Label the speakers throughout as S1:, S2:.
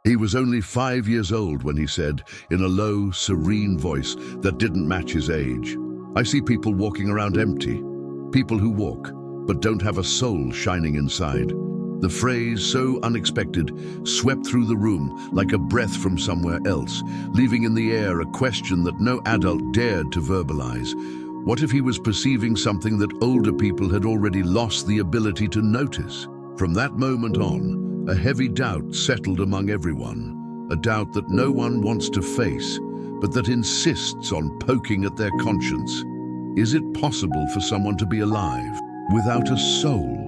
S1: He was only 5 years old when he said, in a low, serene voice that didn't match his age, "I see people walking around empty. People who walk, but don't have a soul shining inside." The phrase, so unexpected, swept through the room like a breath from somewhere else, leaving in the air a question that no adult dared to verbalize. What if he was perceiving something that older people had already lost the ability to notice? From that moment on, a heavy doubt settled among everyone, a doubt that no one wants to face, but that insists on poking at their conscience. Is it possible for someone to be alive without a soul?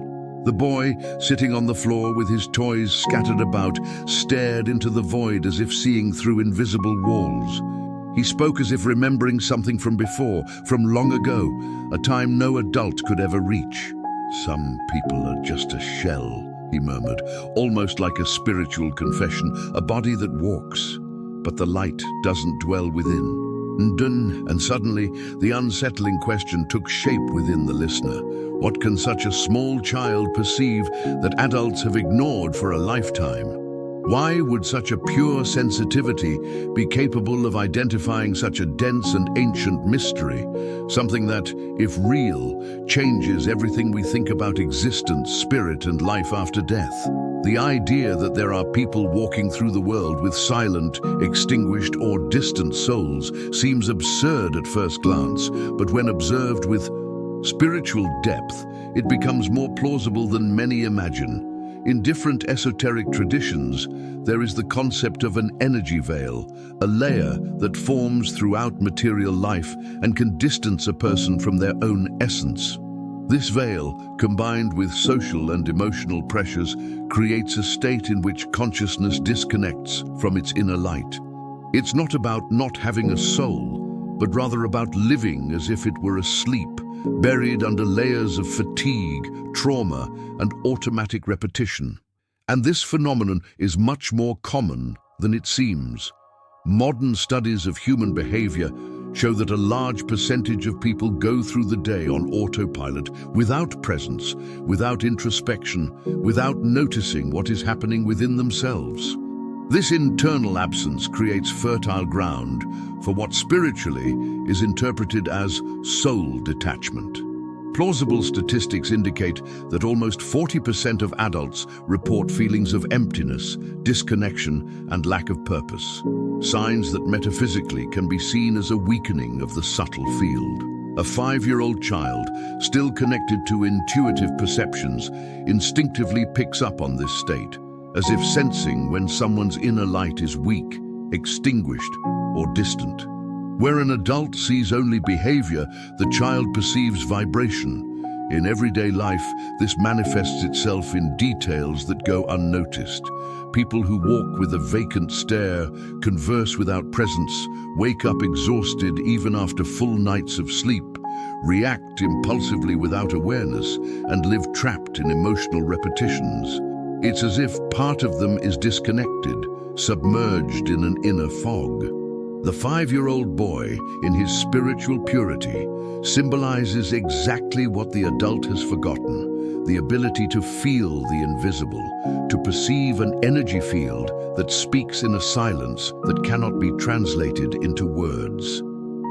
S1: The boy, sitting on the floor with his toys scattered about, stared into the void as if seeing through invisible walls. He spoke as if remembering something from before, from long ago, a time no adult could ever reach. "Some people are just a shell," he murmured, almost like a spiritual confession, "a body that walks, but the light doesn't dwell within." And suddenly, the unsettling question took shape within the listener. What can such a small child perceive that adults have ignored for a lifetime? Why would such a pure sensitivity be capable of identifying such a dense and ancient mystery? Something that, if real, changes everything we think about existence, spirit, and life after death. The idea that there are people walking through the world with silent, extinguished, or distant souls seems absurd at first glance, but when observed with spiritual depth, it becomes more plausible than many imagine. In different esoteric traditions, there is the concept of an energy veil, a layer that forms throughout material life and can distance a person from their own essence. This veil, combined with social and emotional pressures, creates a state in which consciousness disconnects from its inner light. It's not about not having a soul, but rather about living as if it were asleep, buried under layers of fatigue, trauma, and automatic repetition. And this phenomenon is much more common than it seems. Modern studies of human behavior show that a large percentage of people go through the day on autopilot, without presence, without introspection, without noticing what is happening within themselves. This internal absence creates fertile ground for what spiritually is interpreted as soul detachment. Plausible statistics indicate that almost 40% of adults report feelings of emptiness, disconnection, and lack of purpose. Signs that metaphysically can be seen as a weakening of the subtle field. A 5-year-old child, still connected to intuitive perceptions, instinctively picks up on this state, as if sensing when someone's inner light is weak, extinguished, or distant. Where an adult sees only behavior, the child perceives vibration. In everyday life, this manifests itself in details that go unnoticed. People who walk with a vacant stare, converse without presence, wake up exhausted even after full nights of sleep, react impulsively without awareness, and live trapped in emotional repetitions. It's as if part of them is disconnected, submerged in an inner fog. The 5-year-old boy, in his spiritual purity, symbolizes exactly what the adult has forgotten: the ability to feel the invisible, to perceive an energy field that speaks in a silence that cannot be translated into words.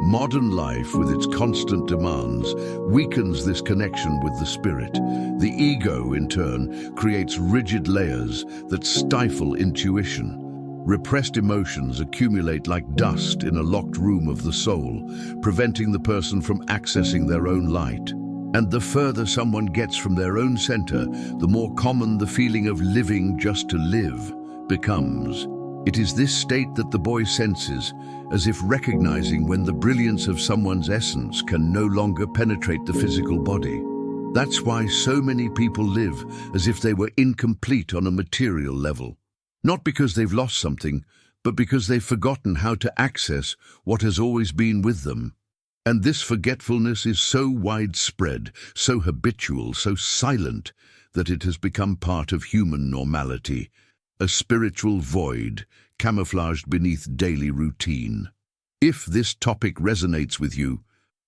S1: Modern life, with its constant demands, weakens this connection with the spirit. The ego, in turn, creates rigid layers that stifle intuition. Repressed emotions accumulate like dust in a locked room of the soul, preventing the person from accessing their own light. And the further someone gets from their own center, the more common the feeling of living just to live becomes. It is this state that the boy senses, as if recognizing when the brilliance of someone's essence can no longer penetrate the physical body. That's why so many people live as if they were incomplete on a material level. Not because they've lost something, but because they've forgotten how to access what has always been with them. And this forgetfulness is so widespread, so habitual, so silent, that it has become part of human normality, a spiritual void camouflaged beneath daily routine. If this topic resonates with you,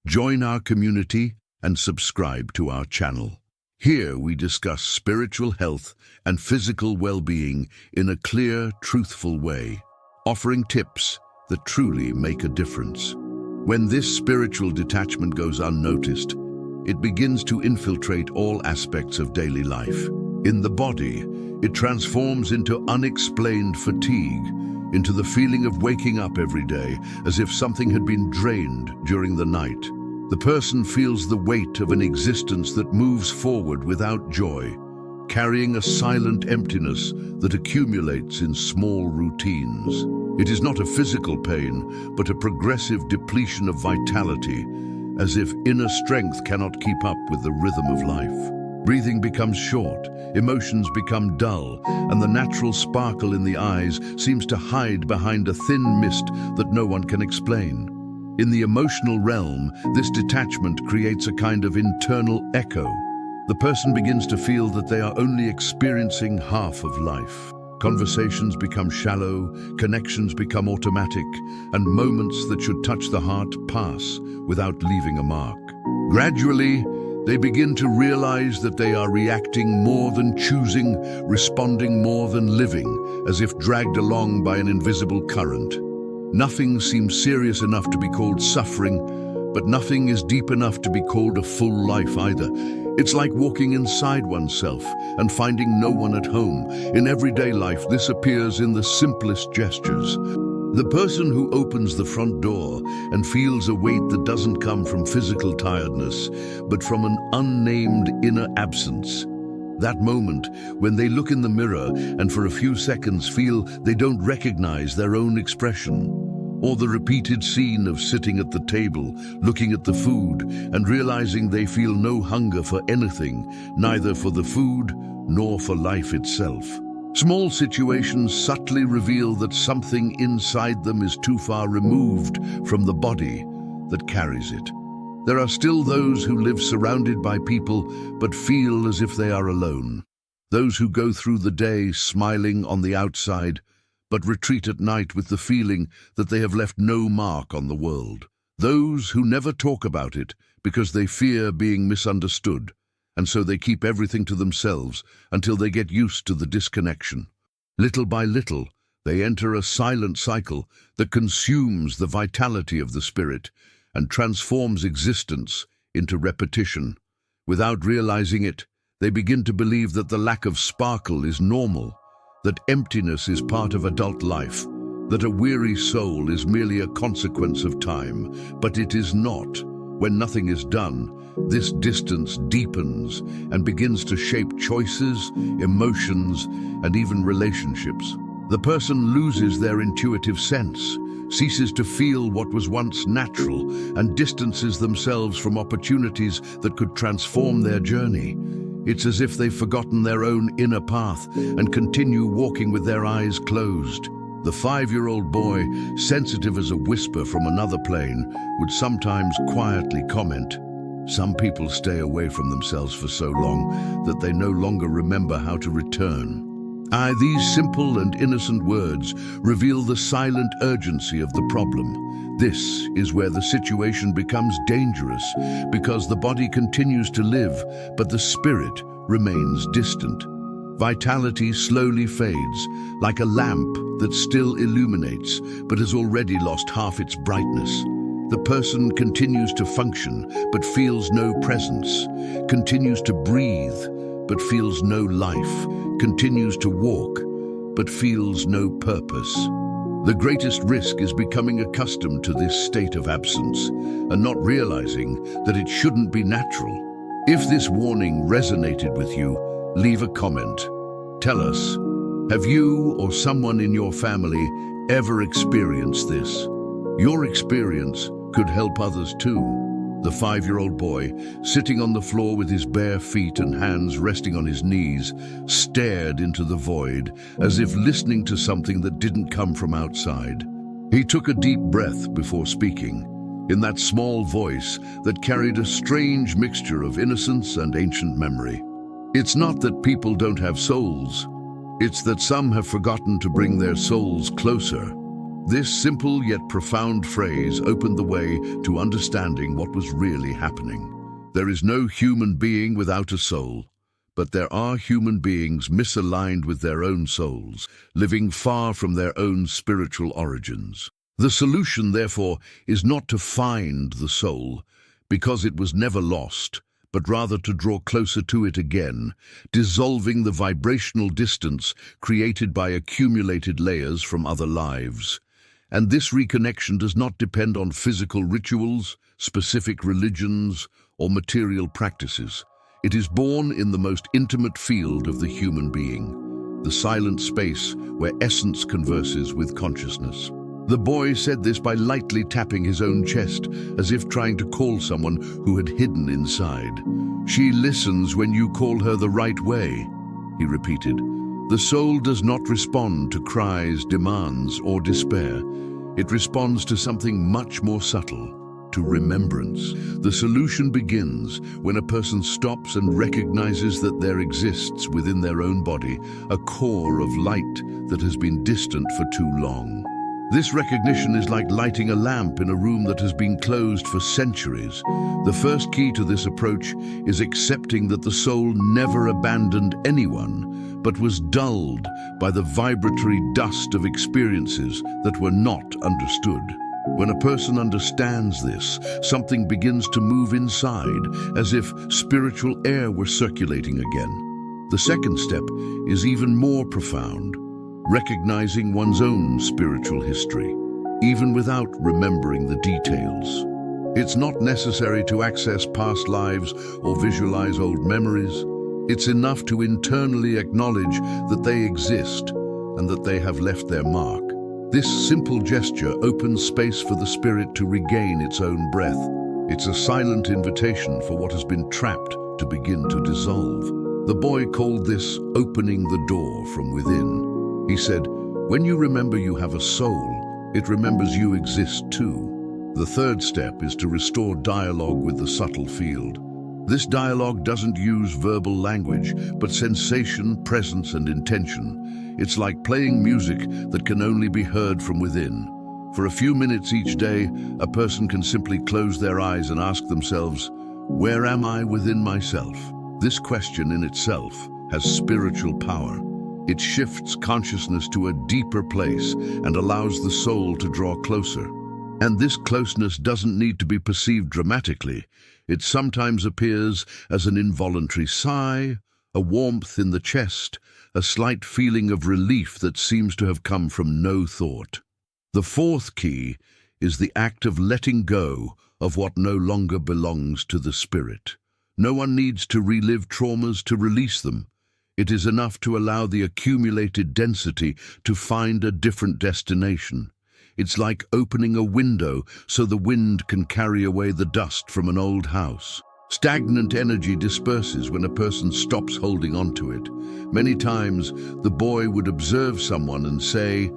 S1: join our community and subscribe to our channel. Here we discuss spiritual health and physical well-being in a clear, truthful way, offering tips that truly make a difference. When this spiritual detachment goes unnoticed, it begins to infiltrate all aspects of daily life. In the body, it transforms into unexplained fatigue, into the feeling of waking up every day as if something had been drained during the night. The person feels the weight of an existence that moves forward without joy, carrying a silent emptiness that accumulates in small routines. It is not a physical pain, but a progressive depletion of vitality, as if inner strength cannot keep up with the rhythm of life. Breathing becomes short, emotions become dull, and the natural sparkle in the eyes seems to hide behind a thin mist that no one can explain. In the emotional realm, this detachment creates a kind of internal echo. The person begins to feel that they are only experiencing half of life. Conversations become shallow, connections become automatic, and moments that should touch the heart pass without leaving a mark. Gradually, they begin to realize that they are reacting more than choosing, responding more than living, as if dragged along by an invisible current. Nothing seems serious enough to be called suffering, but nothing is deep enough to be called a full life either. It's like walking inside oneself and finding no one at home. In everyday life, this appears in the simplest gestures. The person who opens the front door and feels a weight that doesn't come from physical tiredness, but from an unnamed inner absence. That moment when they look in the mirror and for a few seconds feel they don't recognize their own expression. Or the repeated scene of sitting at the table, looking at the food, and realizing they feel no hunger for anything, neither for the food nor for life itself. Small situations subtly reveal that something inside them is too far removed from the body that carries it. There are still those who live surrounded by people but feel as if they are alone. Those who go through the day smiling on the outside but retreat at night with the feeling that they have left no mark on the world. Those who never talk about it because they fear being misunderstood, and so they keep everything to themselves until they get used to the disconnection. Little by little, they enter a silent cycle that consumes the vitality of the spirit and transforms existence into repetition. Without realizing it, they begin to believe that the lack of sparkle is normal, that emptiness is part of adult life, that a weary soul is merely a consequence of time. But it is not. When nothing is done, this distance deepens and begins to shape choices, emotions, and even relationships. The person loses their intuitive sense, ceases to feel what was once natural, and distances themselves from opportunities that could transform their journey. It's as if they've forgotten their own inner path and continue walking with their eyes closed. The 5-year-old boy, sensitive as a whisper from another plane, would sometimes quietly comment, "Some people stay away from themselves for so long that they no longer remember how to return." These simple and innocent words reveal the silent urgency of the problem. This is where the situation becomes dangerous, because the body continues to live, but the spirit remains distant. Vitality slowly fades, like a lamp that still illuminates, but has already lost half its brightness. The person continues to function, but feels no presence, continues to breathe, but feels no life, continues to walk, but feels no purpose. The greatest risk is becoming accustomed to this state of absence and not realizing that it shouldn't be natural. If this warning resonated with you, leave a comment. Tell us, have you or someone in your family ever experienced this? Your experience could help others too. The 5-year-old boy, sitting on the floor with his bare feet and hands resting on his knees, stared into the void as if listening to something that didn't come from outside. He took a deep breath before speaking, in that small voice that carried a strange mixture of innocence and ancient memory. It's not that people don't have souls. It's that some have forgotten to bring their souls closer. This simple yet profound phrase opened the way to understanding what was really happening. There is no human being without a soul, but there are human beings misaligned with their own souls, living far from their own spiritual origins. The solution, therefore, is not to find the soul, because it was never lost, but rather to draw closer to it again, dissolving the vibrational distance created by accumulated layers from other lives. And this reconnection does not depend on physical rituals, specific religions, or material practices. It is born in the most intimate field of the human being, the silent space where essence converses with consciousness. The boy said this by lightly tapping his own chest, as if trying to call someone who had hidden inside. "She listens when you call her the right way," he repeated. "The soul does not respond to cries, demands, or despair. It responds to something much more subtle, to remembrance. The solution begins when a person stops and recognizes that there exists within their own body a core of light that has been distant for too long. This recognition is like lighting a lamp in a room that has been closed for centuries. The first key to this approach is accepting that the soul never abandoned anyone, but was dulled by the vibratory dust of experiences that were not understood. When a person understands this, something begins to move inside, as if spiritual air were circulating again. The second step is even more profound: recognizing one's own spiritual history, even without remembering the details. It's not necessary to access past lives or visualize old memories. It's enough to internally acknowledge that they exist and that they have left their mark. This simple gesture opens space for the spirit to regain its own breath. It's a silent invitation for what has been trapped to begin to dissolve. The boy called this opening the door from within. He said, "When you remember you have a soul, it remembers you exist too." The third step is to restore dialogue with the subtle field. This dialogue doesn't use verbal language, but sensation, presence, and intention. It's like playing music that can only be heard from within. For a few minutes each day, a person can simply close their eyes and ask themselves, "Where am I within myself?" This question in itself has spiritual power. It shifts consciousness to a deeper place and allows the soul to draw closer. And this closeness doesn't need to be perceived dramatically. It sometimes appears as an involuntary sigh, a warmth in the chest, a slight feeling of relief that seems to have come from no thought. The fourth key is the act of letting go of what no longer belongs to the spirit. No one needs to relive traumas to release them. It is enough to allow the accumulated density to find a different destination. It's like opening a window so the wind can carry away the dust from an old house. Stagnant energy disperses when a person stops holding on to it. Many times, the boy would observe someone and say,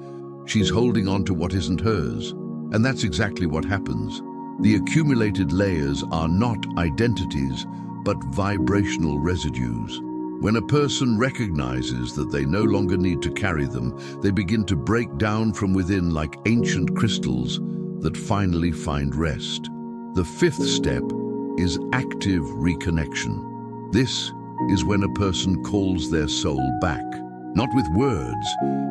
S1: "She's holding on to what isn't hers." And that's exactly what happens. The accumulated layers are not identities, but vibrational residues. When a person recognizes that they no longer need to carry them, they begin to break down from within like ancient crystals that finally find rest. The fifth step is active reconnection. This is when a person calls their soul back, not with words,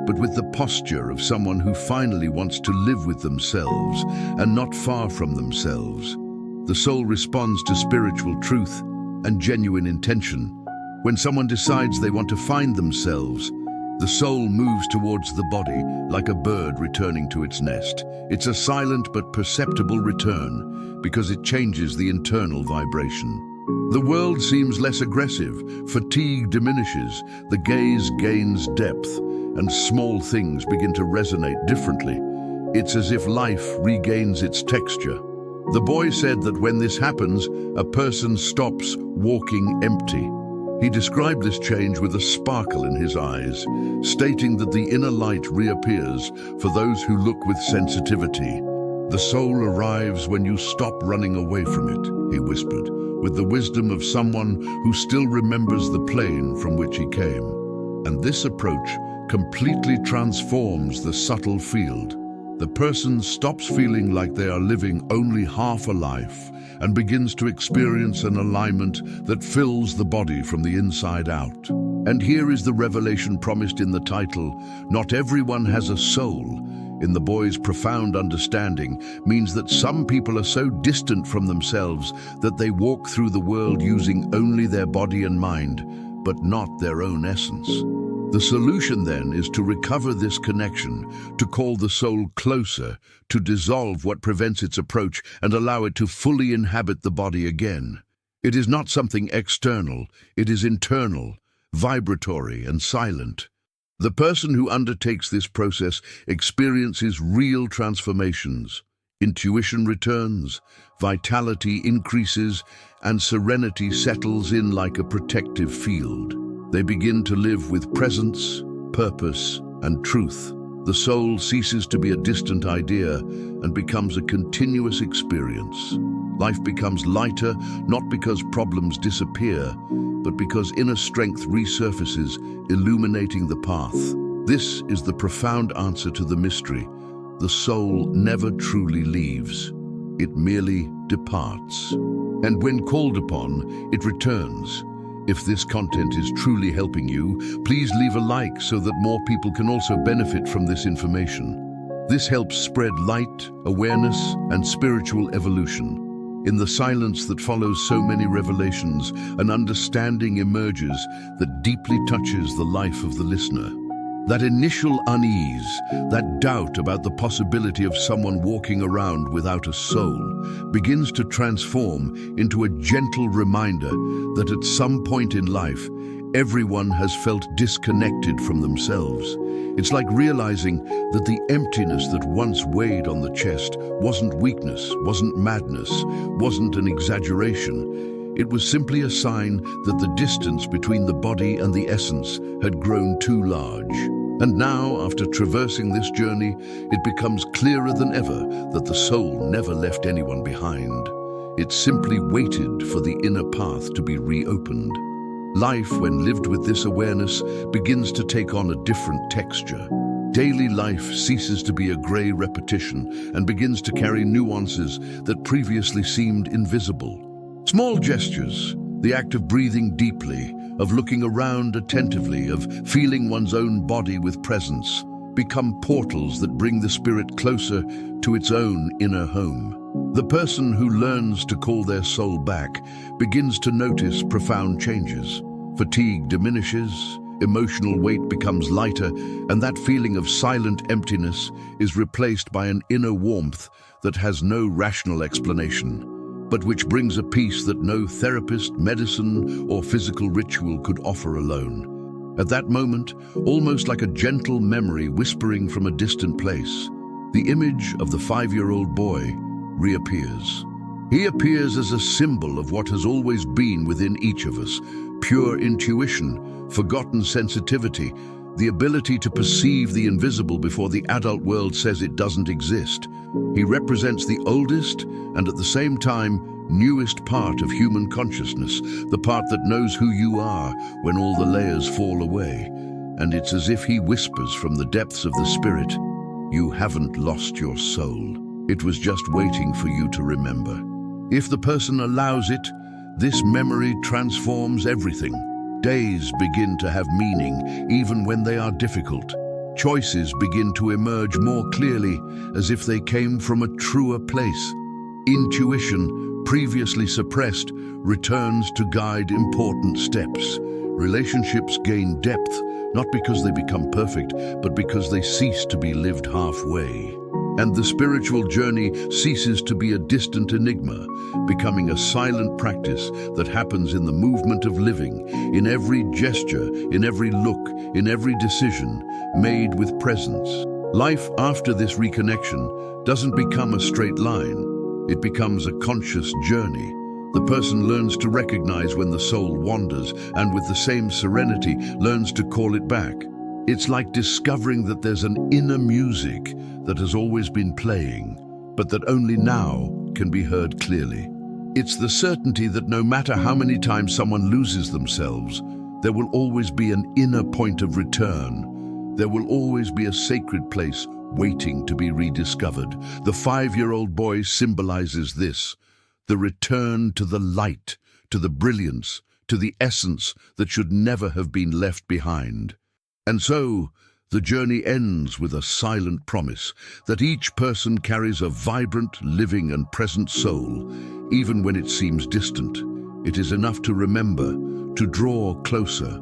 S1: but with the posture of someone who finally wants to live with themselves and not far from themselves. The soul responds to spiritual truth and genuine intention. When someone decides they want to find themselves, the soul moves towards the body like a bird returning to its nest. It's a silent but perceptible return because it changes the internal vibration. The world seems less aggressive, fatigue diminishes, the gaze gains depth, and small things begin to resonate differently. It's as if life regains its texture. The boy said that when this happens, a person stops walking empty. He described this change with a sparkle in his eyes, stating that the inner light reappears for those who look with sensitivity. "The soul arrives when you stop running away from it," he whispered, with the wisdom of someone who still remembers the plane from which he came. And this approach completely transforms the subtle field. the person stops feeling like they are living only half a life and begins to experience an alignment that fills the body from the inside out. And here is the revelation promised in the title: not everyone has a soul. In the boy's profound understanding means that some people are so distant from themselves that they walk through the world using only their body and mind, but not their own essence. The solution then is to recover this connection, to call the soul closer, to dissolve what prevents its approach and allow it to fully inhabit the body again. It is not something external, it is internal, vibratory and silent. The person who undertakes this process experiences real transformations. Intuition returns, vitality increases, and serenity settles in like a protective field. They begin to live with presence, purpose, and truth. The soul ceases to be a distant idea and becomes a continuous experience. Life becomes lighter, not because problems disappear, but because inner strength resurfaces, illuminating the path. This is the profound answer to the mystery. The soul never truly leaves. It merely departs. And when called upon, it returns. If this content is truly helping you, please leave a like so that more people can also benefit from this information. This helps spread light, awareness, and spiritual evolution. In the silence that follows so many revelations, an understanding emerges that deeply touches the life of the listener. That initial unease, that doubt about the possibility of someone walking around without a soul, begins to transform into a gentle reminder that at some point in life, everyone has felt disconnected from themselves. It's like realizing that the emptiness that once weighed on the chest wasn't weakness, wasn't madness, wasn't an exaggeration. It was simply a sign that the distance between the body and the essence had grown too large. And now, after traversing this journey, it becomes clearer than ever that the soul never left anyone behind. It simply waited for the inner path to be reopened. Life, when lived with this awareness, begins to take on a different texture. Daily life ceases to be a grey repetition and begins to carry nuances that previously seemed invisible. Small gestures, the act of breathing deeply, of looking around attentively, of feeling one's own body with presence, become portals that bring the spirit closer to its own inner home. The person who learns to call their soul back begins to notice profound changes. Fatigue diminishes, emotional weight becomes lighter, and that feeling of silent emptiness is replaced by an inner warmth that has no rational explanation, but which brings a peace that no therapist, medicine, or physical ritual could offer alone. At that moment, almost like a gentle memory whispering from a distant place, the image of the 5-year-old boy reappears. He appears as a symbol of what has always been within each of us: pure intuition, forgotten sensitivity, the ability to perceive the invisible before the adult world says it doesn't exist. He represents the oldest and at the same time newest part of human consciousness, the part that knows who you are when all the layers fall away. And it's as if he whispers from the depths of the spirit, "You haven't lost your soul. It was just waiting for you to remember." If the person allows it, this memory transforms everything. Days begin to have meaning, even when they are difficult. Choices begin to emerge more clearly, as if they came from a truer place. Intuition, previously suppressed, returns to guide important steps. Relationships gain depth, not because they become perfect, but because they cease to be lived halfway. And the spiritual journey ceases to be a distant enigma, becoming a silent practice that happens in the movement of living, in every gesture, in every look, in every decision, made with presence. Life after this reconnection doesn't become a straight line. It becomes a conscious journey. The person learns to recognize when the soul wanders, and with the same serenity learns to call it back. It's like discovering that there's an inner music that has always been playing, but that only now can be heard clearly. It's the certainty that no matter how many times someone loses themselves, there will always be an inner point of return. There will always be a sacred place waiting to be rediscovered. The 5-year-old boy symbolizes this, the return to the light, to the brilliance, to the essence that should never have been left behind. And so, the journey ends with a silent promise that each person carries a vibrant, living and present soul, even when it seems distant. It is enough to remember, to draw closer,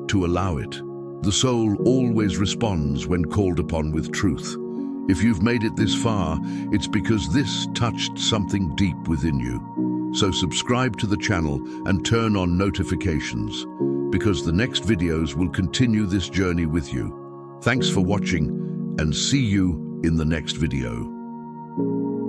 S1: to allow it. The soul always responds when called upon with truth. If you've made it this far, it's because this touched something deep within you. So subscribe to the channel and turn on notifications, because the next videos will continue this journey with you. Thanks for watching, and see you in the next video.